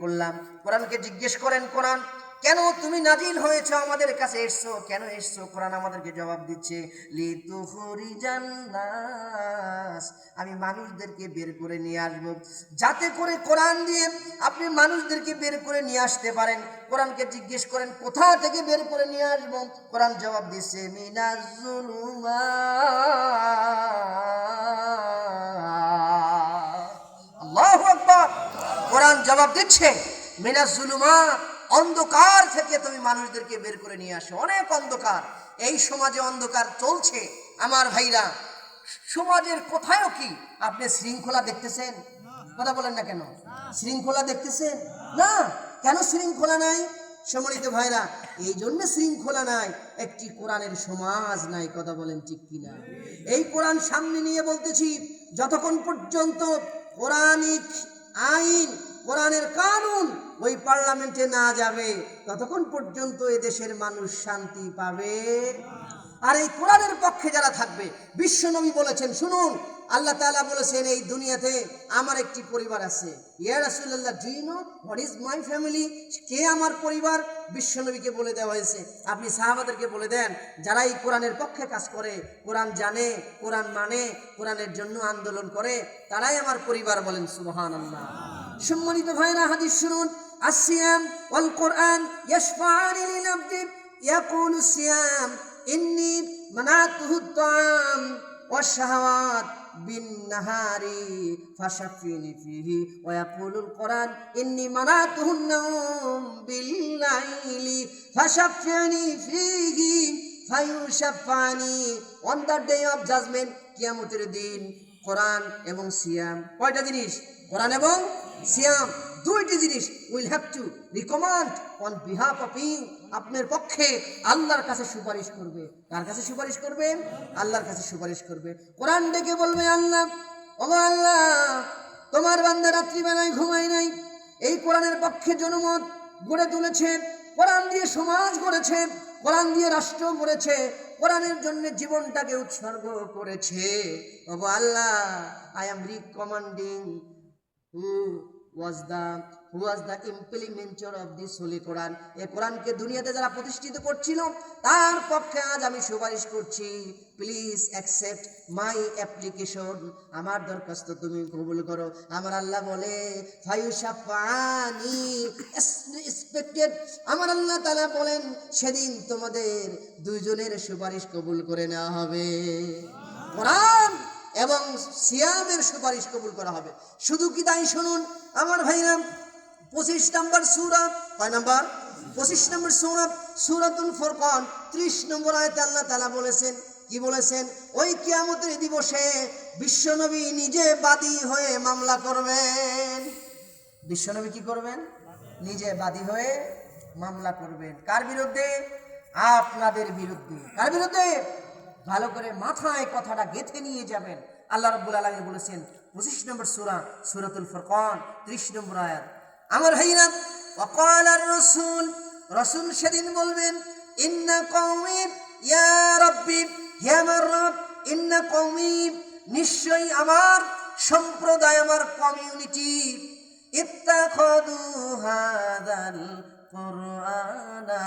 করলাম। কোরআনকে জিজ্ঞেস করেন, কোরআন কেন তুমি নাজিল হয়েছো, আমাদের কাছে এসছো, কেন এসছো? কোরআন আমাদেরকে জবাব দিচ্ছে, লিতুখরিজান নাস, আমি মানুষদেরকে বের করে নিয়ে আসবো, যাতে করে কোরআন দিয়ে আপনি মানুষদেরকে বের করে নিয়ে আসতে পারেন। কোরআনকে জিজ্ঞেস করেন কোথা থেকে বের করে নিয়ে আসবো? কোরআন জবাব দিচ্ছে, মিনাজ জুলুমাত। আল্লাহু আকবার। কোরআন জবাব দিচ্ছে, মিনাজ জুলুমাত, অন্ধকার থেকে তুমি মানুষদেরকে বের করে নিয়ে আসো। অনেক অন্ধকার, এই সমাজে অন্ধকার চলছে আমার ভাইরা। সমাজের কোথায়ও কি আপনি শৃঙ্খলা দেখতেছেন? কথা বলেন না কেন? শৃঙ্খলা দেখতেছেন না? কেন শৃঙ্খলা নাই সম্মানিত ভাইরা? এই জন্য শৃঙ্খলা নাই, একটি কোরআনের সমাজ নাই। কথা বলেন ঠিক কিনা? এই কোরআন সামনে নিয়ে বলতেছি, যতক্ষণ পর্যন্ত কোরআনিক আইন, কোরআনের কানুন ওই পার্লামেন্টে না যাবে, ততক্ষণ পর্যন্ত এ দেশের মানুষ শান্তি পাবে। আর এই কোরআনের পক্ষে যারা থাকবে, বিশ্বনবী বলেছেন, শুনুন, আল্লাহ তাআলা বলেছেন, এই দুনিয়াতে আমার একটি পরিবার আছে। ইয়া রাসূলুল্লাহ, do you know what is my family? কে আমার পরিবার? বিশ্বনবীকে বলে দেওয়া হয়েছে। আপনি সাহাবাদেরকে বলে দেন, যারা এই কোরআনের পক্ষে কাজ করে, কোরআন জানে, কোরআন মানে, কোরআনের জন্য আন্দোলন করে, তারাই আমার পরিবার। বলেন সুবহানাল্লাহ। সম্মানিত ভাইরা, হাদিস শুনুন, আসিয়াম ওয়াল কোরআন ইয়াশফাআনি লিল আবদি ইয়াকুলু সিয়াম ইন্নী মানাতুহু তাআম ওয়াশ-শাহাওয়াত বিন-নাহারি ফাশাফিনি ফিহি ওয়া ইয়াকুলুল কোরআন ইন্নী মানাতুহুন নাওম বিল-লাইলি ফাশাফিনি ফিহি ফায়ুশাফানি। On the day of judgment, কিয়ামতের দিন, কোরআন এবং সিয়াম, কয়টা জিনিস? কোরআন এবং সিয়াম, দুইটি জিনিস will have to recommend on behalf of you, আপনার পক্ষে আল্লাহর কাছে সুপারিশ করবে। কার কাছে সুপারিশ করবে? আল্লাহর কাছে সুপারিশ করবে। কোরআন ডেকে বলবে, আল্লাহ, ওগো আল্লাহ, তোমার বান্দা রাত্রিবেলায় ঘুমায় নাই, এই কোরআনের পক্ষে জনমত গড়ে তুলেছে, কোরআন দিয়ে সমাজ গড়েছে, কোরআন দিয়ে রাষ্ট্র গড়েছে, কোরআনের জন্য জীবনটাকে উৎসর্গ করেছে। ওগো আল্লাহ, I am recommending who was the implementer of this holy Quran, এই কোরআনকে দুনিয়াতে যারা প্রতিষ্ঠিত করছিল, তার পক্ষে আজ আমি সুপারিশ করছি, প্লিজ অ্যাকসেপ্ট মাই অ্যাপ্লিকেশন, আমার দরখাস্ত তুমি কবুল করো। আমার আল্লাহ বলে, ফায়ুশাফানি এক্সপেক্টেড, আমার আল্লাহ তাআলা বলেন, সেদিন তোমাদের দুইজনের সুপারিশ কবুল করে নেওয়া হবে। কোরআন এবং সিয়ামের সুপারিশ কবুল করা হবে। শুধু কি তাই? শুনুন আমার ভাইরা, 25 নম্বর সূরা, কয় নম্বর? 25 নম্বর সূরা, সূরাতুল ফুরকান, 30 নম্বর আয়াতে আল্লাহ তাআলা বলেছেন, কি বলেছেন? ওই কিয়ামতের দিবসে বিশ্বনবী নিজে বাদী হয়ে মামলা করবেন। বিশ্বনবী কি করবেন? নিজে বাদী হয়ে মামলা করবেন। কার বিরুদ্ধে? আপনাদের বিরুদ্ধে। কার বিরুদ্ধে? ভালো করে মাথায় কথাটা গেঁথে নিয়ে যাবেন। আল্লাহ রাব্বুল আলামিন বলেছেন 25 নম্বর সূরা, সূরাতুল ফুরকান, 30 নম্বর আয়াত। আমার ভাইরা, ওয়াকালার রাসূল, রাসূল সেদিন বলবেন, ইন্না কওমি ইয়া রাব্বি, হে আমার রব, ইন্না কওমি, নিশ্চয়ই আমার সম্প্রদায়, আমার কমিউনিটি, ইত্তাখাযু হাযাল কুরআনা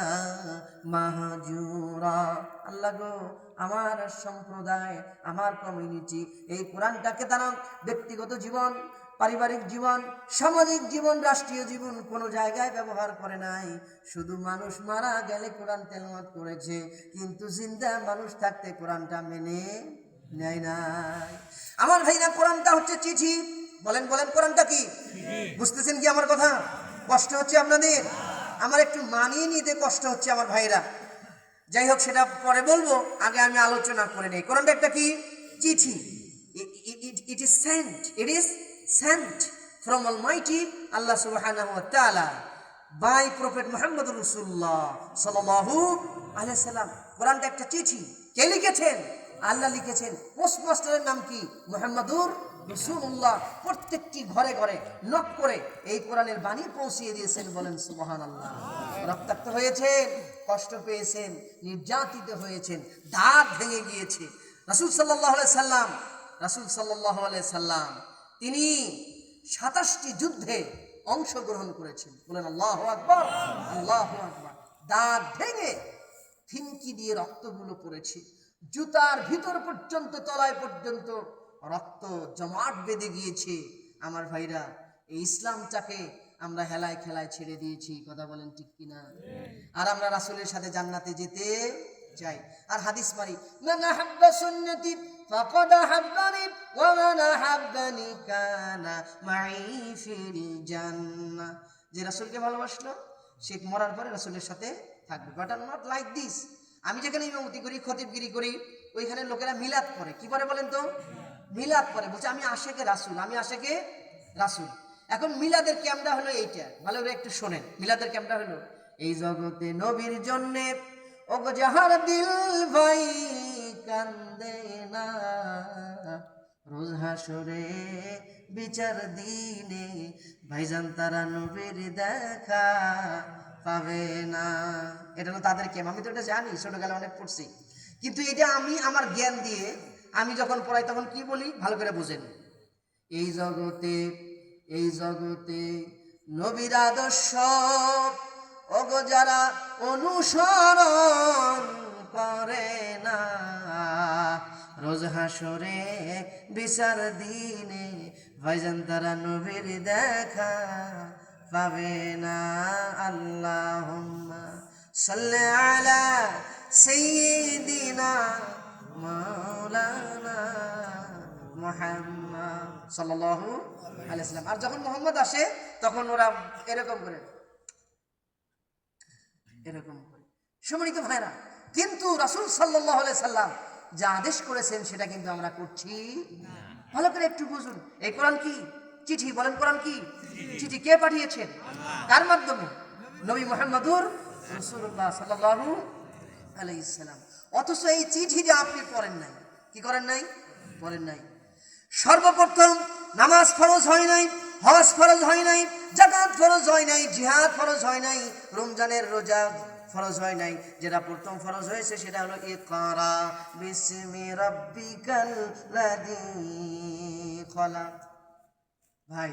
মাহজুরা। আল্লাহ গো, আমার সম্প্রদায়, আমার কমিউনিটি এই কোরআনটাকে তারা ব্যক্তিগত জীবন, পারিবারিক জীবন, সামাজিক জীবন, রাষ্ট্রীয় জীবন কোনো জায়গায় ব্যবহার করে নাই। শুধু মানুষ মারা গেলে কোরআন তেলাওয়াত করেছে, কিন্তু জিন্দা মানুষ থাকতে কোরআনটা মেনে নেয় নাই। আমার ভাইরা, কোরআনটা হচ্ছে চিঠি। বলেন বলেন, কোরআনটা কি? বুঝতেছেন কি আমার কথা? কষ্ট হচ্ছে আপনাদের? আমার একটু মানিয়ে নিতে কষ্ট হচ্ছে আমার ভাইরা। যাই হোক, সেটা পরে বলবো, আগে আমি আলোচনা করে নেই। কোরআনটা একটা কি? চিঠি। It is sent from Almighty Allah subhanahu wa ta'ala by Prophet Muhammad Rasulullah sallallahu alaihi wasallam. কোরআনটা একটা চিঠি। কে লিখেছেন? আল্লাহ লিখেছেন। পোস্টমাস্টারের নাম কি? মুহাম্মাদুর রাসূলুল্লাহ। প্রত্যেকটি ঘরে ঘরে নক করে এই কোরআনের বাণী পৌঁছিয়ে দিয়েছেন। বলেন সুবহানাল্লাহ। রক্তাক্ত হয়েছেন, কষ্ট পেয়েছেন, নির্যাতিত হয়েছেন, দাঁত ভেঙে গিয়েছে। রাসূল সাল্লাল্লাহু আলাইহি সাল্লাম তিনি 27টি যুদ্ধে অংশগ্রহণ করেছেন। বলেন আল্লাহু আকবার, আল্লাহু আকবার। দাঁত ভেঙে থিনকি দিয়ে রক্তগুলো পড়েছে, জুতার ভিতর পর্যন্ত তলায় পর্যন্ত রক্ত জমাট বেঁধে গিয়েছে। আমার ভাইরা, এই ইসলামটাকে আমরা হেলায় খেলায় ছেড়ে দিয়েছি, কথা বলেন ঠিক কিনা? আর আমরা রাসূলের সাথে জান্নাতে যেতে চাই। আর হাদিস মারি, মান আহাব্বা সুন্নতি ফাকাদ আহাব্বানি ওয়া মান আহাব্বানি কানা মাই ফিল জান্নাহ। যে রাসূলকে ভালোবাসলো সে মরার পরে রাসূলের সাথে থাকবে। But are not like this. আমি যেখানে ইমামতি করি, খতিবগিরি করি, ওইখানে লোকেরা মিলাদ পড়ে। কি পড়ে বলেন তো? মিলাদ পড়ে, বলছে আমি আশেকে রাসূল, আমি আশেকে রাসূল। এখন মিলাদের ক্যামটা হলো এইটা, ভালো করে একটু শোনেন। মিলাদের ক্যামটা হলো, এই জগতে নবীর জন্যে ওগো যাহার দিল ভাই কান্দে না, রোজ হাসরে বিচার দিনে ভাইজান তারা নবীর দেখা পাবে না। এটা হলো তাদের ক্যাম। আমি তো এটা জানি, ছোটকালে অনেক পড়ছি, কিন্তু এটা আমি আমার জ্ঞান দিয়ে আমি যখন পড়াই তখন কি বলি ভালো করে বুঝেন। এই জগতে, এই জগতে নবীর আদর্শ ওগো যারা অনুসরণ করে না, রোজ হাসরে বিচার দিনে ভাইজান তারা নবীর দেখা পাবে না। আল্লাহুম্মা সাল্লি আলা সাইয়্যিদিনা মাওলানা মুহাম্মদ সাল্লাল্লাহু আলাইহি ওয়াসাল্লাম। আর যখন মুহাম্মদ আসে তখন ওরা এরকম করে, এরকম করে। সম্মানিত ভাইরা, কিন্তু রাসূল সাল্লাল্লাহু আলাইহি সাল্লাম যা আদেশ করেছেন সেটা কিন্তু আমরা করছি না। ভালো করে একটু বুঝুন। এই কোরআন কি? চিঠি। বলেন কোরআন কি? চিঠি। কে পাঠিয়েছেন? কার মাধ্যমে? নবী মুহাম্মদুর রাসূলুল্লাহ সাল্লাল্লাহু আলাইহি সাল্লাম। অথচ এই চিঠিটা আপনি পড়েন নাই। কি করেন নাই? পড়েন নাই। সর্বপ্রথম নামাজ ফরজ হয় নাই, হজ ফরজ হয় নাই, যাকাত ফরজ হয় নাই, জিহাদ ফরজ হয় নাই, রমজানের রোজা ফরজ হয় নাই। যেটা প্রথম ফরজ হয়েছে সেটা হলো ইকরা বিসমি রাব্বিকাল লাযী খলাক। ভাই,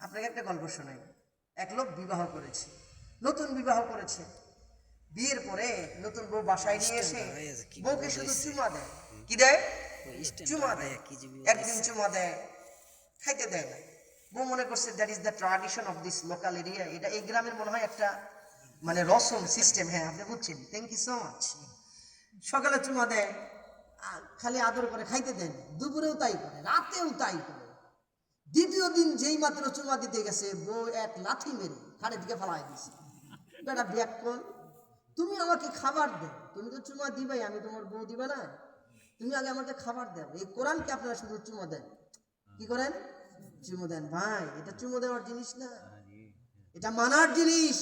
আপনাকে একটা গল্প শোনাই। এক লোক বিবাহ করেছে, নতুন বিবাহ করেছে। বিয়ের পরে নতুন বউ বাসায় নিয়ে এসে বউকে শুধু চুমা দেয়। কি দেয়? চুমা দেয়। একদিন চুমা দেয়, খাইতে দেয় না। বউ মনে করছে that is the tradition of this local area. এটা এই গ্রামের মনে হয় একটা মানে রসম সিস্টেম। হ্যাঁ, আপনি বুঝছেন। Thank you so much. সকালে চুমা দেয়, খালি আদর করে, খাইতে দেয় না। দুপুরেও তাই করে, রাতেও তাই করে। দ্বিতীয় দিন যেই মাত্র চুমা দিতে গেছে, বউ এক লাথি মেরে খাড়ের দিকে ফেলাই দিছে। বেটা ব্যাক কর, তুমি আমাকে খাবার দাও। তুমি তো চুমা দিবাই, আমি তোমার বউ দিবে না? তুমি আগে আমাকে খাবার দাও। এই কোরআনকে আপনারা শুধু চুমো দেন। কি করেন? চুমো দেন। ভাই, এটা চুমো দেওয়ার জিনিস না, এটা মানার জিনিস।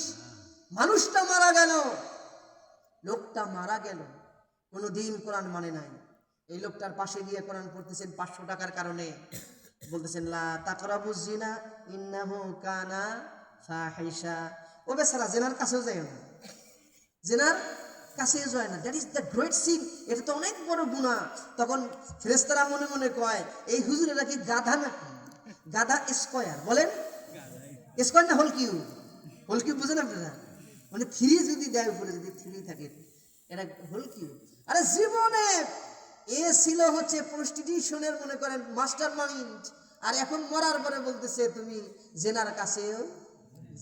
মানুষটা মারা গেল, লোকটা মারা গেল, কোনোদিন কোরআন মানে নাই। এই লোকটার পাশে গিয়ে কোরআন পড়তেছেন 500 টাকার কারণে, বলতেছেন লা তাকরাবুজ জিনা ইন্নাহু কানা ফাহিশা। ও বেচারা জেনার কাছেও যায় না, জেনার কাছেও যায় না। That is the great sin. এটা তো অনেক বড় গুনাহ। তখন ফেরেশতারা মনে মনে কয়, এই হুজুরেরা কি গাধা নাকি? গাধা স্কয়ার। বলেন স্কয়ার না হোল কিউ? হোল কিউ বুঝেন আপনারা? মানে 3 যদি দেয় উপরে, যদি 3 থাকে, এটা হোল কিউ। আরে জীবনে এ ছিল হচ্ছে প্রস্টিটিউশনের মনে করেন মাস্টার মাইন্ড, আর এখন মরার পরে বলতেছে তুমি জেনার কাছেও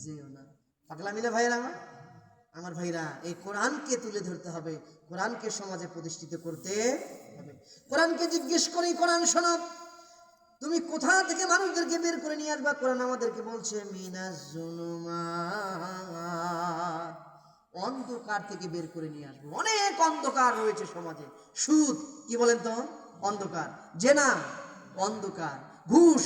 যেও না। পাগলামি না ভাইরা আমার? আমার ভাইরা, এই কোরআনকে তুলে ধরতে হবে, কোরআনকে সমাজে প্রতিষ্ঠিত করতে হবে। কোরআনকে জিজ্ঞেস করি, কোরআন শোনো, তুমি কোথা থেকে মানুষদেরকে বের করে নিয়ে আসবা? কোরআন আমাদেরকে বলছে মিনাজ জুলুমাত, অন্ধকার থেকে বের করে নিয়ে আসবো। অনেক অন্ধকার রয়েছে সমাজে। সুদ, কি বলেন তো? অন্ধকার। জেনা, অন্ধকার। ঘুষ,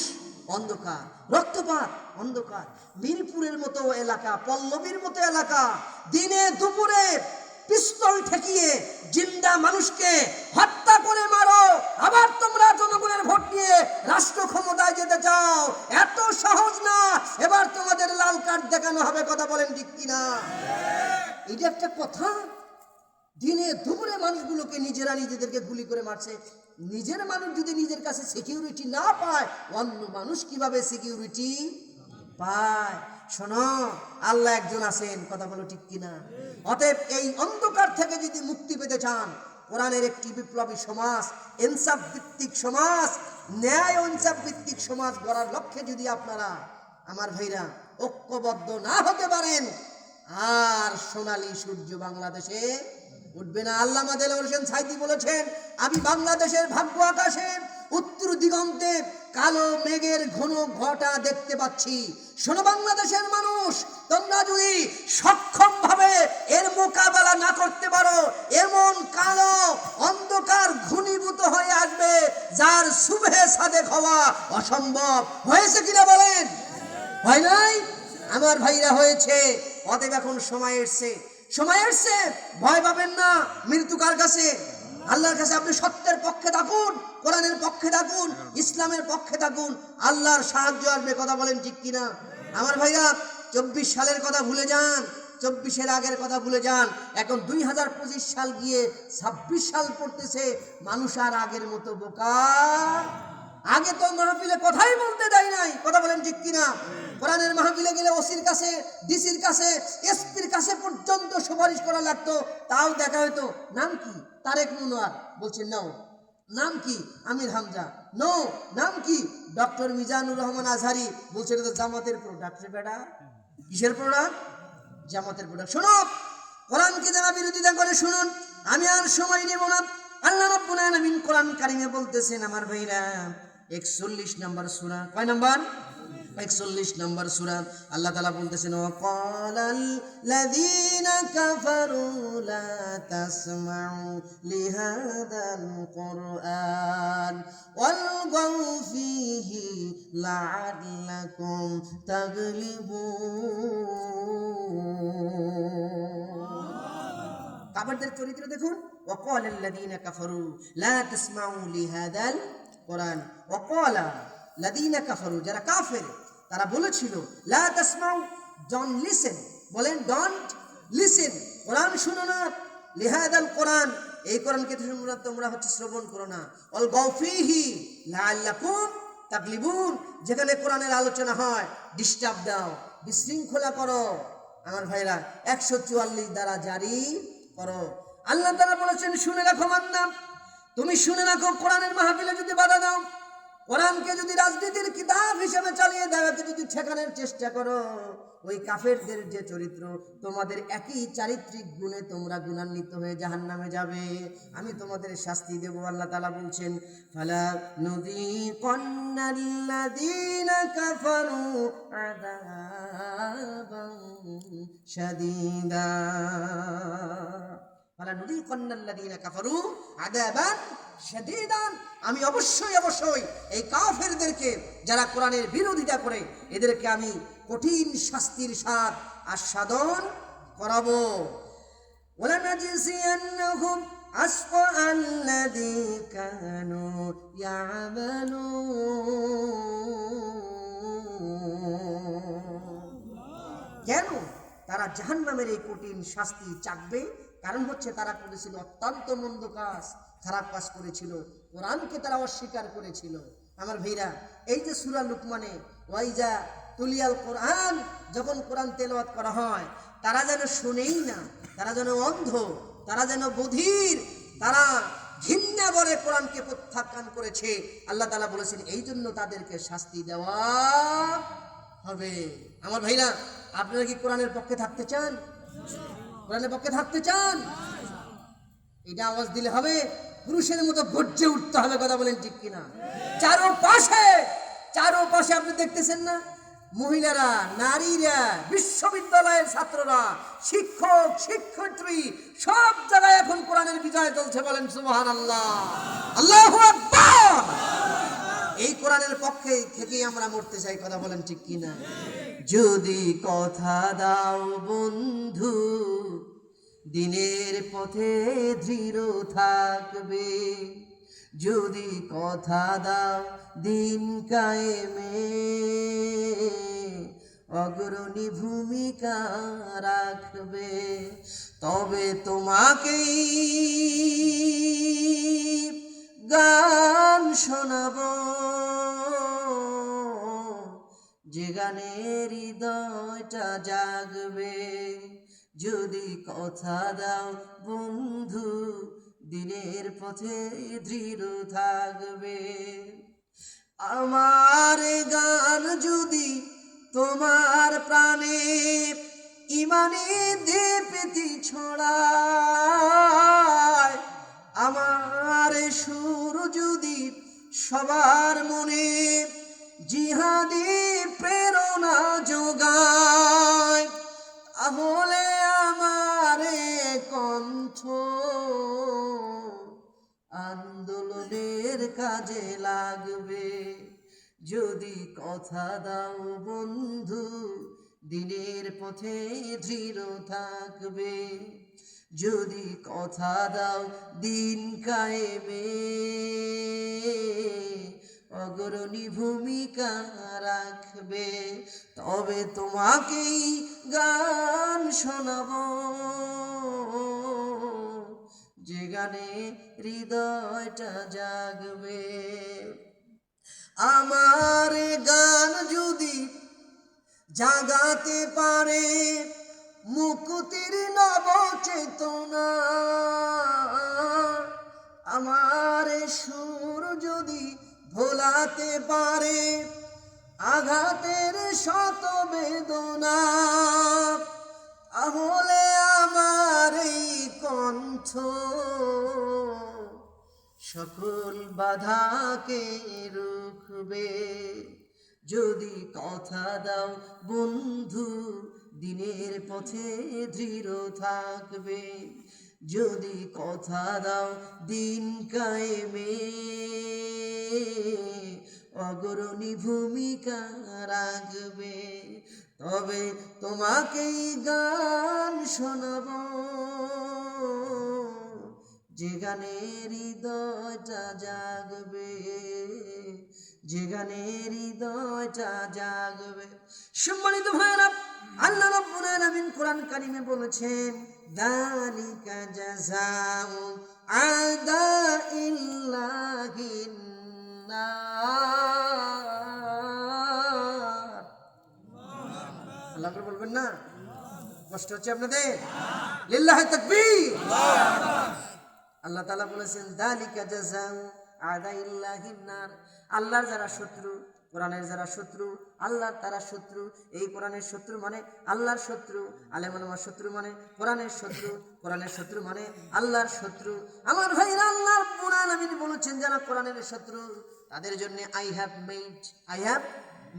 অন্ধকার। রক্তপাত, অন্ধকার। মিরপুরের মতো এলাকা, পল্লবীর মতো এলাকা, দিনে দুপুরে পিস্তল ঠেকিয়ে জিন্দা মানুষকে হত্যা করে মারো, আবার তোমরা জনগণের ভোট নিয়ে রাষ্ট্র ক্ষমতায় যেতে চাও। এত সহজ না। এবার তোমাদের লাল কার্ড দেখানো হবে। কথা বলেন ঠিক কিনা? এটা একটা কথা? দিনে দুপুরে মানুষগুলোকে নিজেরা নিজেদেরকে গুলি করে মারছে। নিজের মানুষ যদি নিজের কাছে সিকিউরিটি না পায়, অন্য মানুষ কিভাবে সিকিউরিটি পায়। শোনো, আল্লাহ একজন আছেন, কথা বলো ঠিক কিনা? অতএব এই অন্ধকার থেকে যদি মুক্তি পেতে চান, কোরআনের একটি বিপ্লবী সমাজ, ইনসাফ ভিত্তিক সমাজ, ন্যায় ও ইনসাফ ভিত্তিক সমাজ গড়ার লক্ষ্যে যদি আপনারা আমার ভাইরা ঐক্যবদ্ধ না হতে পারেন, আর সোনালী সূর্য বাংলাদেশে উঠবে না। আল্লামা দেলোয়ার হোসেন সাঈদী বলেছেন, আমি বাংলাদেশের ভাগ্য আকাশে উত্তর দিগন্তে কালো মেঘের ঘন ঘটা দেখতে পাচ্ছি। শোনো বাংলাদেশের মানুষ, তোমরা যদি সক্ষম ভাবে এর মোকাবেলা না করতে পারো, এমন কালো অন্ধকার ঘনীভূত হয়ে আসবে যার সুবহে সাদেক হওয়া অসম্ভব। হয়েছে কিনা বলেন? হয় নাই? আমার ভাইরা হয়েছে। অতএব এখন সময় এসছে, সময় এসছে, ভয় পাবেন না। মৃত্যু কার কাছে? আল্লাহর কাছে। আপনি সত্যের পক্ষে থাকুন, কোরআনের পক্ষে থাকুন, ইসলামের পক্ষে থাকুন, আল্লাহর সাহায্য আসবে। কথা বলেন ঠিক কিনা? আমার ভাইরা 24 সালের কথা ভুলে যান, 24-এর আগের কথা ভুলে যান। এখন 2025 সাল গিয়ে 26 সাল পড়তেছে। মানুষ আর আগের মতো বোকা। আগে তো মাহফিলে কথাই বলতে দেয় নাই, কথা বলেন ঠিক কিনা? কোরআনের মাহফিলে গেলে ওসির কাছে, ডিসির কাছে, এসপির কাছে পর্যন্ত সুপারিশ করা লাগতো, তাও দেখা হতো। নাম কি? তারেক মনোয়ার, বলছেন নাও। নাম কি? আমির হামজা, নো। নাম কি? ডক্টর মিজানুর রহমান আজহারি, বলছেন এটা জামাতের প্রোডাক্ট। রে বেটা, কিসের প্রোডাক্ট? জামাতের প্রোডাক্ট। শোনো, কোরআনকে যারা বিরোধিতা করে শুনুন, আমি আর সময় নেব না। আল্লাহ রাব্বুল আলামিন কোরআন কারিমে বলতেছেন আমার ভাইরা, 41 নম্বর সূরা, কয় নম্বর? 41 নম্বর সূরা। আল্লাহ তাআলা বলতেছেন, ওয়াকালাল লাযীনা কাফারু লা তাসমাউ লিহাদাল কুরআন ওয়ালগাউ ফীহি লাআল্লাকুম তাগলিবুন। কাফেরদের চরিত্র দেখুন। ওয়াকালাল লাযীনা কাফারু লা তাসমাউ লিহাদাল কুরআন। ওয়াকালা লাযীনা কাফারু, যারা কাফের, তারা বলেছিল, লা তাসমাউ, ডোন্ট লিসেন। বলেন ডোন্ট লিসেন, কোরআন শুনো না। লিহাদাল কোরআন, এই কোরআনকে তোমরা হচ্ছে শ্রবণ করো না। অল গাউফিহি লাআল্লাকুম তাগলিবুন, যেখানে কোরআনের আলোচনা হয় ডিস্টার্ব দাও, বিশৃঙ্খলা করো। আমার ভাইরা 144 দ্বারা জারি করো। আল্লাহ তাআলা বলেছেন, শুনে রাখো বান্দা, তুমি শুনে রাখো, কোরআনের মাহফিলে যদি বাধা দাও, কোরআনকে যদি রাজনীতির কিতাব হিসেবে চালিয়ে দেওয়াকে যদি ঠেকানোর চেষ্টা করো, ওই কাফেরদের যে চরিত্র, তোমাদের একই চারিত্রিক গুণে তোমরা গুণান্বিত হয়ে জাহান্নামে যাবে। আমি তোমাদের শাস্তি দেব। আল্লাহ তাআলা বলছেন, ফালা নুযীকান্নাল্লাযীনা কাফারু আযাবান শাদীদা। ফালা নুযীকান্নাল্লাযীনা কাফারু আযাবান শাদীদান, আমি অবশ্যই এই কাফেরদেরকে, যারা কোরআনের বিরোধিতা করে, এদেরকে আমি কঠিন শাস্তির স্বাদ আস্বাদন করাবো। ওয়ালানাজিসিয়ান্নাহুম আসফা আল্লাযী কানু ইয়ামালুন। কেন তারা জাহান্নামের এই কঠিন শাস্তি চাকবে? কারণ হচ্ছে তারা করেছিল অত্যন্ত মন্দ কাজ, খারাপ কাজ করেছিল, কোরআনকে তারা অস্বীকার করেছিল। আমার ভাইরা, এই যে সূরা লুকমানে ওয়াইজা তুলিয়াল কোরআন, যখন কোরআন তেলাওয়াত করা হয়, তারা যেন শুনেই না, তারা যেন অন্ধ, তারা যেন বধির, তারা ঘৃণা বলে কোরআনকে প্রত্যাখ্যান করেছে। আল্লাহ তাআলা বলেছেন, এই জন্য তাদেরকে শাস্তি দেওয়া হবে। আমার ভাইরা, আপনারা কি কোরআনের পক্ষে থাকতে চান? কোরআনের পক্ষে থাকতে চান? এটা আওয়াজ দিলে হবে, পুরুষের মতো গর্জে উঠতে হবে। কথা বলেন ঠিক কিনা? চারোপাশে আপনি দেখতেছেন না, মহিলারা, নারীরা, বিশ্ববিদ্যালয়ের ছাত্ররা, শিক্ষক, শিক্ষয়িত্রী, সব জায়গায় এখন কোরআনের বিজয় চলছে। বলেন সুবহানাল্লাহ, আল্লাহু আকবার। এই কোরআনের পক্ষে থেকে আমরা মরতে চাই। কথা বলেন ঠিক কিনা? যদি কথা দাও বন্ধু, দিনের পথে দৃঢ় থাকবে। যদি কথা দাও দিন কায়েমে, অগ্রণী ভূমিকা রাখবে, তবে তোমাকেই গান শোনাবো, যে গানে হৃদয়টা জাগবে, যদি কথা দাও বন্ধু দিনের পথে দৃঢ় থাকবে। আমার গান যদি তোমার প্রাণে ইমানি দীপ্তি ছড়ায়, আমার সুর যদি সবার মনে জিহাদি প্রেরণা যোগায়, তাহলে আমার কণ্ঠ আন্দোলনের কাজে লাগবে। যদি কথা দাও বন্ধু দিনের পথে দৃঢ় থাকবে, যদি কথা দাও দিন কায়েমে অগ্রণী ভূমিকা রাখবে, তবে তোমাকেই গান শোনাবো, যে গানে হৃদয়টা জাগবে। আমার গান যদি জাগাতে পারে মুক্তির নব চেতনা, আমার সুর যদি ভোলাতে পারে আঘাতের শত বেদনা, তাহলে আমার এই কণ্ঠ সকল বাধাকে রুখবে। যদি কথা দাও বন্ধু দিনের পথে দৃঢ় থাকবে, যদি কথা দাও দিন কায়েমে অগ্রণী ভূমিকা রাখবে, তবে তোমাকেই গান শোনাবো, যে গানে হৃদয়টা জাগবে, যে গানে হৃদয়টা জাগবে। সম্মানিত ভাইরা, আল্লাহ রাব্বুল আলামিন কোরআন কারিমে বলেছেন, যালিকা জাযাউ আদাইল্লাহিন নার। আল্লাহ করে বলবেন না? কষ্ট হচ্ছে আপনাদের? লিল্লাহি তাকবীর। আল্লাহ তাআলা বলেছেন, যালিকা জাযাউ আদাইল্লাহিন নার। আল্লাহর যারা শত্রু, কোরআনের যারা শত্রু, আল্লাহর তারা শত্রু। এই কোরআনের শত্রু মানে আল্লাহর শত্রু, আলেম ওলামার শত্রু মানে কোরআনের শত্রু, কোরআনের শত্রু মানে আল্লাহর শত্রু। আমার ভাইরা, আল্লাহ রাব্বুল আলামিন বলেছেন যারা কোরআনের শত্রু তাদের জন্য I have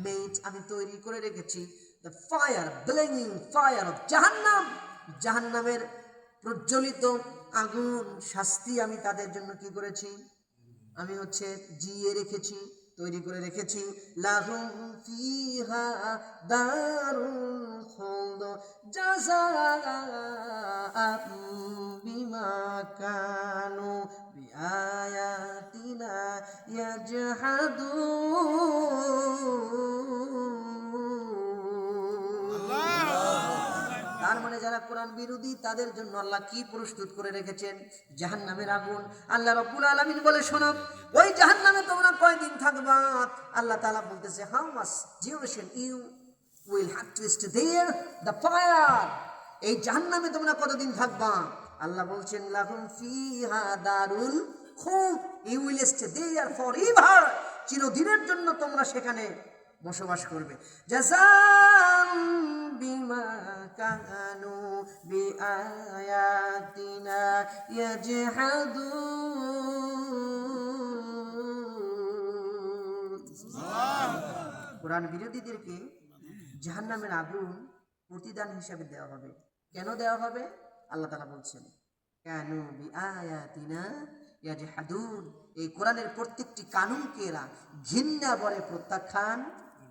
made আমি তৈরি করে রেখেছি the fire, blazing fire of জাহান্নাম, জাহান্নামের প্রজ্বলিত আগুন, শাস্তি আমি তাদের জন্য কি করেছি? আমি জিয়ে রেখেছি, তৈরি করে রেখেছি। লাহুম ফিহা দারুল খুলদ জাযাআন বিমা কানু বিআয়াতিনা ইয়াজহাদুন। তার মানে যারা কোরআন বিরোধী তাদের জন্য আল্লাহ কি প্রস্তুত করে রেখেছেন? জাহান্নামের আগুন। আল্লাহ রাব্বুল আলামিন বলে, শোনো, ওই জাহান্নামে তোমরা কয়দিন থাকবা? আল্লাহ তাআলা বলতেছে, how much duration you will have to stay there the fire। এই জাহান্নামে তোমরা কতদিন থাকবা? আল্লাহ বলছেন, লাহুম ফিহা দারুল খুলদ, you will stay there forever। চিরদিনের জন্য তোমরা সেখানে বসবাস করবে। জাযাম বিমা কানু বিআয়াতিনা ইয়াজহাদুন। কোরআন বিরোধীদেরকে জাহান্নামের আগুন প্রতিদান হিসাবে দেওয়া হবে। কেন দেওয়া হবে? আল্লাহ তাআলা বলছেন, কানু বিআয়াতিনা ইয়াজহাদুন। এই কোরআনের প্রত্যেকটি কানুনকে এরা ঘৃণা ভরে প্রত্যাখ্যান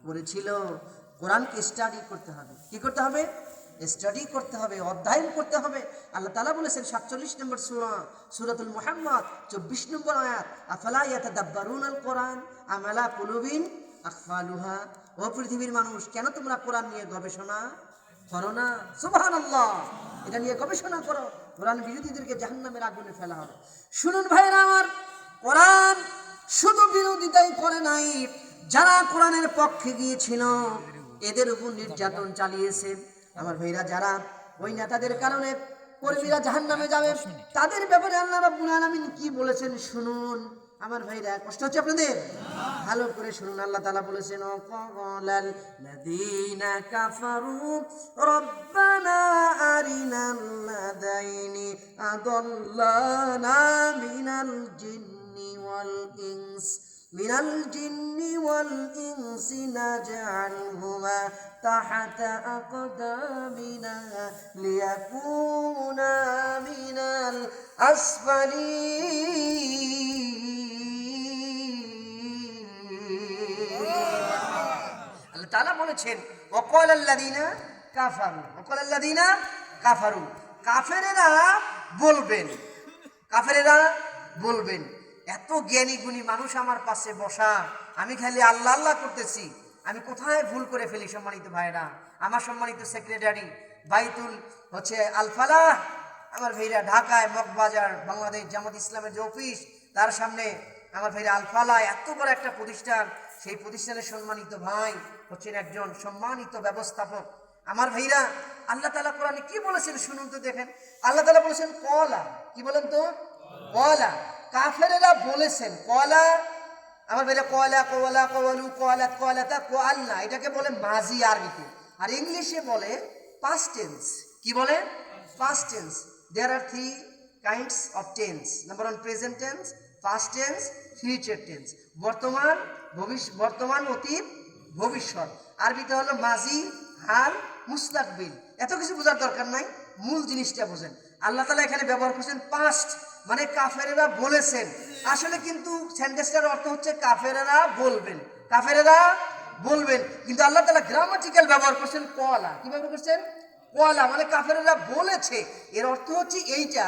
করেছিল। কোরআনকে স্টাডি করতে হবে। কি করতে হবে? স্টাডি করতে হবে, অধ্যয়ন করতে হবে। আল্লাহ তাআলা বলেছেন 47 নম্বর সূরা, সূরাতুল মুহাম্মদ 24 নম্বর আয়াত, আফালা ইয়াতাদাব্বারুনাল কোরআন আম আলা কুলুবিন আকফালুহা। ও পৃথিবীর মানুষ, কেন তোমরা কোরআন নিয়ে গবেষণা করো না? সুবহানাল্লাহ, এটা নিয়ে গবেষণা করো। কোরআন বিরোধীদেরকে জাহান্নামের আগুনে ফেলা হবে। শুনুন ভাইরা আমার, কোরআন শুধু বিরোধিতাই করে নাই, যারা কোরআনের পক্ষে গিয়েছিল এদের উপর নির্যাতন চালিয়েছে। আমার ভাইরা, যারা ওই নেতাদের কারণে কর্মীরা জাহান্নামে যাবে, তাদের ব্যাপারে আল্লাহ রাব্বুল আলামিন কি বলেছেন শুনুন। আমার ভাইরা, কষ্ট হচ্ছে আপনাদের? ভালো করে শুনুন। আল্লাহ তাআলা বলেছেন, ওয়াকালাল লাযীনা কাফারু রব্বানা আরিনাল লাযাইনি আদাল্লানা মিনাল জিন্নি ওয়াল ইনস নাজআলহুমা তাহতা আকদামিনা লিয়াকুনা মিনাল আসফালিন। আল্লাহ তাআলা বলেছেন, ওয়াকালাল্লাযীনা কাফারু, কাফেরেরা বলবেন, এত জ্ঞানী গুণী মানুষ আমার পাশে বসা, আমি খালি আল্লাহ আল্লাহ করতেছি, আমি কোথায় ভুল করে ফেলি? সম্মানিত ভাইরা, আমার সম্মানিত সেক্রেটারি বাইতুল আল ফালাহ, আমার ভাইরা ঢাকায় মগবাজার বাংলাদেশ জামাত ইসলামের যে অফিস, তার সামনে আমার ভাইরা আল ফালাহ, এত বড় একটা প্রতিষ্ঠান, সেই প্রতিষ্ঠানের সম্মানিত ভাই হচ্ছেন একজন সম্মানিত ব্যবস্থাপক। আমার ভাইরা, আল্লাহ তাআলা কোরআনে কি বলেছেন শুনুন তো, দেখেন। আল্লাহ তাআলা বলেছেন কলা, কি বলেন তো? কলা। কাফেরেরা বলেছেন কলা। আমার ভাইরা, কলা, কওয়ালা, কওয়ালু, কওয়ালাত, কওয়ালাতা, কওয়ালনা, এটাকে বলে মাজি আরবিতে। আর ইংলিশে বলে পাস্ট টেন্স। কি বলে? Past tense. There are 3 kinds of tense. Number 1 present tense, past tense, future tense. বর্তমান, অতীত, ভবিষ্যৎ। আরবিতে হলো মাজি, হাল, মুস্তাকবিল। এত কিছু বোঝার দরকার নাই, মূল জিনিসটা বোঝেন। আল্লাহ তাআলা এখানে ব্যবহার করছেন পাস্ট, মানে কাফেরেরা বলেছেন। আসলে কিন্তু সেন্টেন্সটার অর্থ হচ্ছে কাফেরেরা বলবেন, কিন্তু আল্লাহ তাআলা গ্রামাটিক্যাল ব্যবহার করছেন কওয়ালা। কি ব্যবহার করছেন? কওয়ালা, মানে কাফেরেরা বলেছে। এর অর্থ হচ্ছে এইটা,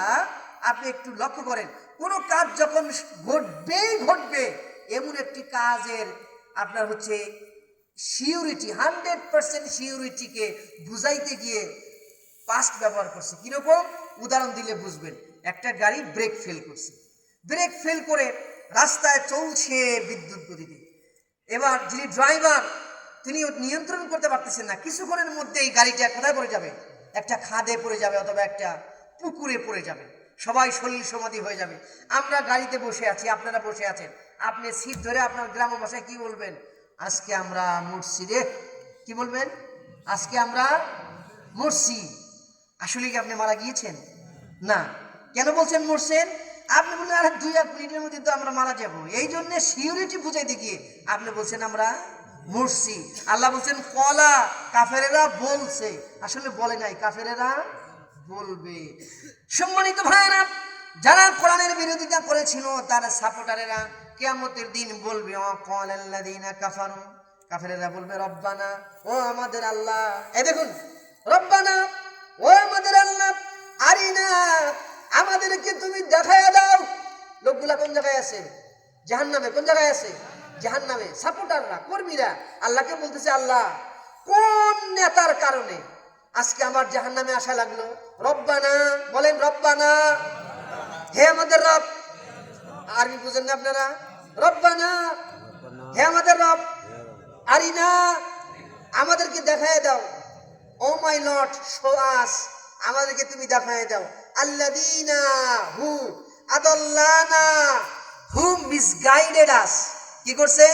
আপনি একটু লক্ষ্য করেন, কোনো কাজ যখন ঘটবে এমন একটি কাজের আপনার সিউরিটি, 100% সিউরিটিকে বুঝাইতে গিয়ে পাস্ট ব্যবহার করছে। কিরকম? উদাহরণ দিলে বুঝবেন। একটা গাড়ি ব্রেক ফেল করে রাস্তায় চলছে বিদ্যুৎ গতিতে। এবার যিনি ড্রাইভার, তিনি নিয়ন্ত্রণ করতে পারতেছেন না। কিছুক্ষণের মধ্যে এই গাড়িটা কোথায় পড়ে যাবে? একটা খাদে পড়ে যাবে, অথবা একটা পুকুরে পড়ে যাবে। সবাই শরীর সমাধি হয়ে যাবে। আমরা গাড়িতে বসে আছি, আপনারা বসে আছেন। আপনি সিট ধরে আপনার গ্রাম ভাষায় কি বলবেন? আজকে আমরা মরছি রে। কি বলবেন? আজকে আমরা মরছি। আসলে কি আপনি মারা গিয়েছেন? না। কেন বলছেন মরছেন? আপনি বললেন আরে 2-1 মিনিটের মধ্যে তো আমরা মারা যাব। এই জন্য সিউরিটি বুঝাইতে গিয়ে আপনি বলছেন আমরা মরছি। আল্লাহ বলছেন কলা, কাফেরেরা বলছে। আসলে বলে নাই, কাফেরেরা বলবে। সম্মানিত ভাইরা, যারা কোরআনের বিরোধিতা করেছিল তার সাপোর্টারেরা কিয়ামতের দিন বলবে, ওয়াকালাল্লাযীনা কাফারু, কাফেরেরা বলবে, রব্বানা, ও আমাদের আল্লাহ। এই দেখুন, রব্বানা, ও আমাদের আল্লাহ, আরিনা, আমাদেরকে তুমি দেখায়া দাও। লোকগুলা কোন জায়গায় আছে? জাহান্নামে। কোন জায়গায় আছে? জাহান্নামে। সাপোর্টাররা, কর্মীরা আল্লাহকে বলতেছে, আল্লাহ, কোন নেতার কারণে আজকে আমার জাহান্নামে আসা লাগলো? রব্বানা, বলেন রব্বানা, হে আমাদের রব। আরবি বুঝেন না আপনারা? রব্বানা, হে আমাদের রব, আরিনা, আমাদেরকে দেখায় দাও। ও মাই লর্ড, শো আস, আমাদেরকে তুমি দেখায় দাও। আল্লাযীনা হু আদাল্লানা, হু মিসগাইডেড আস। কি করছে?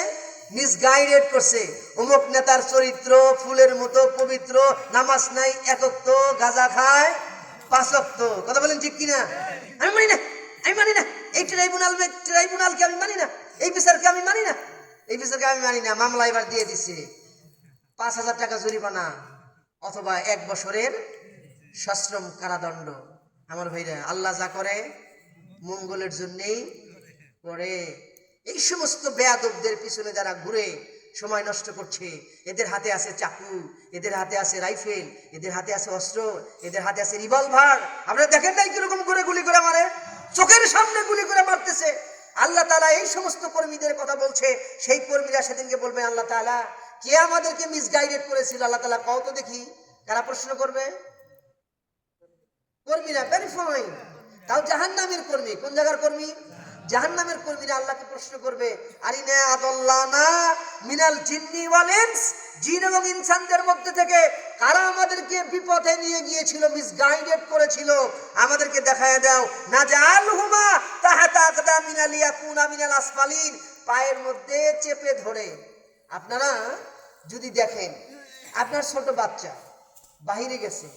মিসগাইডেড করছে। অমুক নেতার চরিত্র ফুলের মতো পবিত্র, নামাজ নাই, একত্ব, গাঁজা খায়, 5 ওয়াক্ত। কথা বলেন ঠিক কিনা? আমি মানি না। এই ট্রাইব্যুনালকে আমি মানি না। এই বিচারকে আমি মানি না। মামলা এবার দিয়ে দিচ্ছে 5,000 টাকা জরিমানা, অথবা 1 বছরের সশ্রম কারাদণ্ড। আমার ভাইরা, আল্লাহ যা করে মঙ্গলের জন্যই করে। এই সমস্ত বেয়াদবদের পিছনে যারা ঘুরে সময় নষ্ট করছে, এদের হাতে আছে চাকু, এদের হাতে আছে রাইফেল, এদের হাতে আছে অস্ত্র, এদের হাতে আছে রিভলভার। আপনারা দেখেন নাই কিরকম করে গুলি করে মারে? চোখের সামনে গুলি করে মারতেছে। আল্লাহ তাআলা এই সমস্ত কর্মীদের কথা বলছে। সেই কর্মীরা সেদিনকে বলবে, আল্লাহ তাআলা, কে আমাদেরকে মিসগাইডেড করেছিল? আল্লাহ তাআলা কও তো দেখি। কারা প্রশ্ন করবে? কর্মীরা। Very fine. তাও জাহান্নামের কর্মী। কোন জায়গার কর্মী? জাহান্নামের কর্মীরা আল্লাহকে প্রশ্ন করবে, আরিনা আদাল্লানা মিনাল জিন্নি ওয়াল ইনস, জিন এবং ইনসানদের মধ্যে থেকে কারা আমাদেরকে বিপথে নিয়ে গিয়েছিল, মিসগাইডেড করেছিল, আমাদেরকে দেখায় দাও। নাজালহুমা তাহাতা আকদামিনা লিয়াকুনা মিনাল আসফালিন, পায়ের মধ্যে চেপে ধরে। আপনারা যদি দেখেন, আপনার ছোট বাচ্চা বাহিরে গেছে,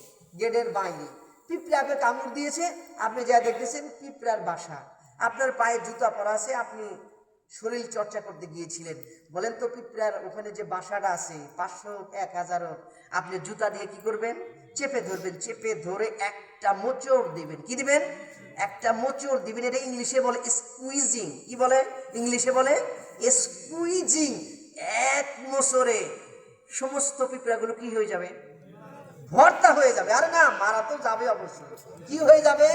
গেটের বাইরে পিঁপড়াকে কামড় দিয়েছে, আপনি যা দেখতেছেন পিঁপড়ার বাসা, আপনার পায়ে জুতা পরা আছে, আপনি শরীর চর্চা করতে গিয়েছিলেন, বলেন তো পিঁপড়ার ওখানে যে বাসাটা আছে 500 1000, আপনি জুতা দিয়ে কি করবেন? চেপে ধরবেন, চেপে ধরে একটা মোচড় দিবেন। কি দিবেন? একটা মোচড় দিবেন। এটা ইংলিশে বলে স্কুইজিং। কি বলে? ইংলিশে বলে স্কুইজিং। এক মোচড়ে সমস্ত পিঁপড়াগুলো কি হয়ে যাবে? ভর্তা হয়ে যাবে। আরে না, মারা তো যাবে অবশ্যই। কি হয়ে যাবে?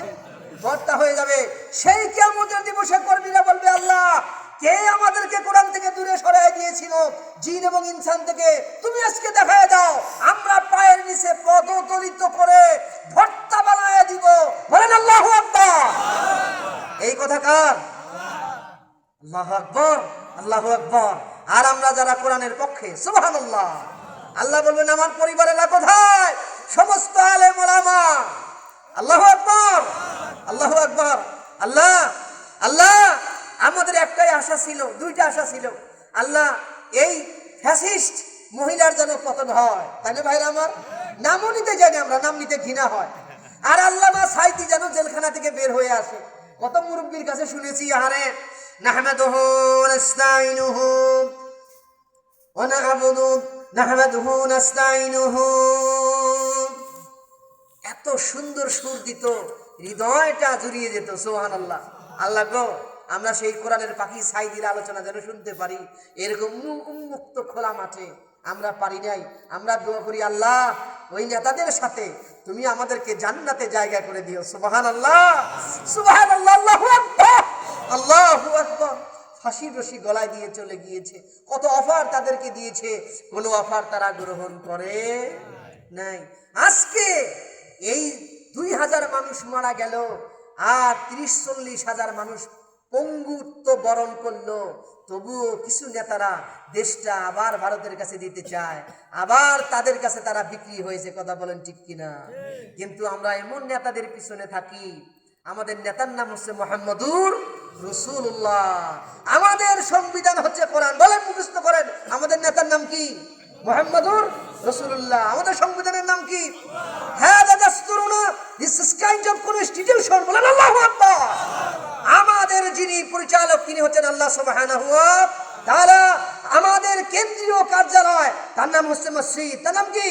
ভর্তা হয়ে যাবে। সেই কিয়ামতের দিবসে কর্মীরা বলবে, আল্লাহ, কে আমাদেরকে কোরআন থেকে দূরে সরাই দিয়েছিল, জিন এবং ইনসান থেকে, তুমি আজকে দেখায় দাও, আমরা পায়ের নিচে পদতলিত করে ভর্তা বানায় দিব। বলেন আল্লাহু আকবার। এই কথা কার? আল্লাহু আকবার, আল্লাহু আকবার। আর আমরা যারা কোরআনের পক্ষে, সুবহানাল্লাহ, আল্লাহ বলবেন, আমার পরিবারেরা কোথায়? সমস্ত আলেম ওলামা। আল্লাহু আকবার, আল্লাহু আকবার। আল্লাহ, আল্লাহ, আমাদের একটাই আশা ছিল, দুইটা আশা ছিল, আল্লাহ এই ফ্যাসিস্ট মহিলার যেন পতন হয়, তাই না ভাইরা আমার? নামও নিতে জানি আমরা, নাম নিতে ঘৃণা হয়। আর আল্লামা সাইদি যেন জেলখানা থেকে বের হয়ে আসে। কত মুরব্বীর কাছে শুনেছি, আরে নাহমাদুহু নাস্তাইনুহু ওয়া নাহমাদুহু নাস্তাইনুহু, এত সুন্দর সুর দিত, হৃদয়টা জুড়িয়ে যেত। সুবহানাল্লাহ। আল্লাহ গো, আমরা সেই কোরআনের পাখি সাইদির আলোচনা যেন শুনতে পারি, এরকম উন্মুক্ত খোলা মাঠে আমরা পারি নাই। আমরা দোয়া করি, আল্লাহ, ওই নেতাদের সাথে তুমি আমাদেরকে জান্নাতে জায়গা করে দিও। সুবহানাল্লাহ, সুবহানাল্লাহ, আল্লাহু আকবার, আল্লাহু আকবার। ফাঁসির রশি গলায় দিয়ে চলে গিয়েছে, কত অফার তাদেরকে দিয়েছে, কোনো অফার তারা গ্রহণ করে নাই। আজকে এই 2000 মানুষ মারা গেল, আর 30-40 হাজার মানুষ পঙ্গুত্ব বরণ করলো, তবুও কিছু নেতারা দেশটা আবার ভারতের কাছে দিতে চায়, আবার তাদের কাছে তারা বিক্রি হয়েছে। কথা বলেন ঠিক কিনা? কিন্তু আমরা এমন নেতাদের পিছনে থাকি, আমাদের নেতার নাম হচ্ছে মুহাম্মদুর রাসূলুল্লাহ, আমাদের সংবিধান হচ্ছে কোরআন। বলেন, মুখস্থ করেন, আমাদের নেতার নাম কি? মুহাম্মদুর রাসূলুল্লাহ। আমাদের সংবিধানের নাম কি? হাদা দাস্তুরুনা, this is kind of constitution. বলেন আল্লাহু আকবার। আমাদের যিনি পরিচালক, তিনি হচ্ছেন আল্লাহ সুবহানাহু ওয়া তাআলা। আমাদের কেন্দ্রীয় কার্যালয়, তার নাম হচ্ছে মসজিদ। তার নাম কি?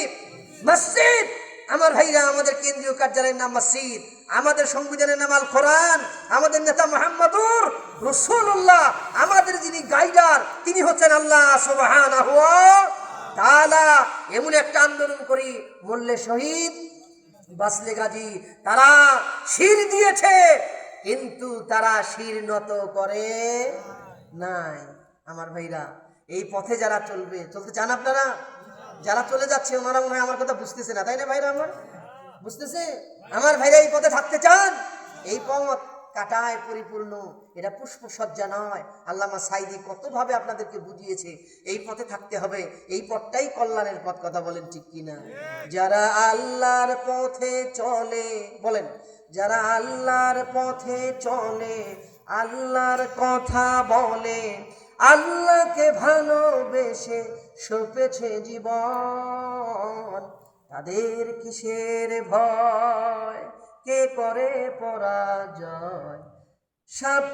মসজিদ। আমার ভাইরা, আমাদের কেন্দ্রীয় কার্যালয়ের নাম মসজিদ, আমাদের সংবিধানের নাম আল কোরআন, আমাদের নেতা মুহাম্মদুর রাসূলুল্লাহ, আমাদের যিনি গাইডার, তিনি হচ্ছেন আল্লাহ সুবহানাহু ওয়া তাআলা। এমন একটা আন্দোলন করি, মরলে শহীদ, বাঁচলে গাজী। তারা শির দিয়েছে, কিন্তু তারা শির নত করে নাই। আমার ভাইরা, এই পথে যারা চলতে চান, আপনারা যারা চলে যাচ্ছে, ওনারা মনে হয় আমার কথা বুঝতেছে না, তাই না ভাইরা? আমার বুঝতেছে? আমার ভাইরা এই পথে থাকতে চান? এই পথ কাটায় পরিপূর্ণ, এটা পুষ্প সজ্জা নয়। আল্লামা সাইদি কতভাবে আপনাদেরকে বুঝিয়েছে, এই পথে থাকতে হবে, এই পথটাই কল্যাণের পথ। কথা বলেন ঠিক কিনা? যারা আল্লাহর পথে চলে, বলেন, যারা আল্লাহর পথে চলে, আল্লাহর কথা বলে, আল্লাহকে ভালোবেসে সপেছে জীবন, তাদের কিসের ভয়, কে করে পরাজয়? সব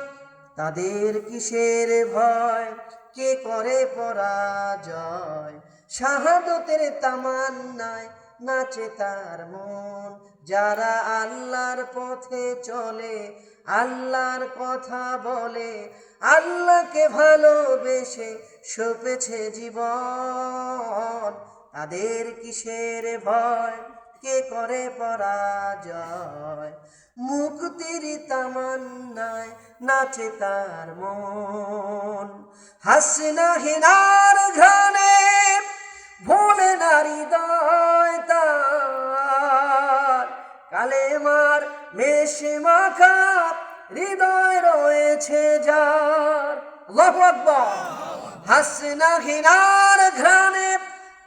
তাদের কিসের ভয়, কে করে পরাজয়? শাহাদতের তামান্নায় নাচে তার মন। যারা আল্লাহর পথে চলে, আল্লাহর কথা বলে, আল্লাহকে ভালোবেসে সপেছে জীবন, তাদের কিসের ভয়, কে করে পরাজয়? মুক্তির তামান্নায় নাচে তার মন। হাসনা হিনার ঘ্রাণে ভোলে নারী হৃদয় তার, কালেমার মেশে মাখা হৃদয় রয়েছে যার, আল্লাহু আকবার। হাসনা ঘৃণার ঘ্রাণে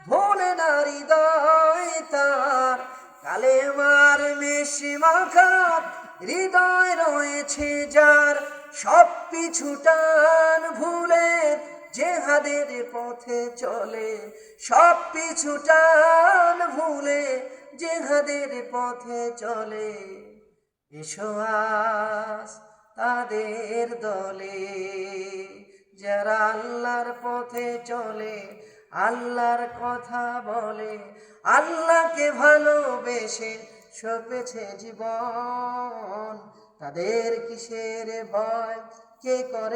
ভোলে না হৃদয় তার, কালেমার মেশে মাখা হৃদয় রয়েছে যার, সব পিছু টান ভুলে জেহাদের পথে চলে, সব পিছু টান ভুলে জেহাদের পথে চলে। এসো আজ তাদের দলে, যারা আল্লাহর পথে চলে, আল্লাহর কথা বলে, আল্লাহকে ভালোবেসে সপেছে জীবন, তাদের কিসের ভয়, কে করে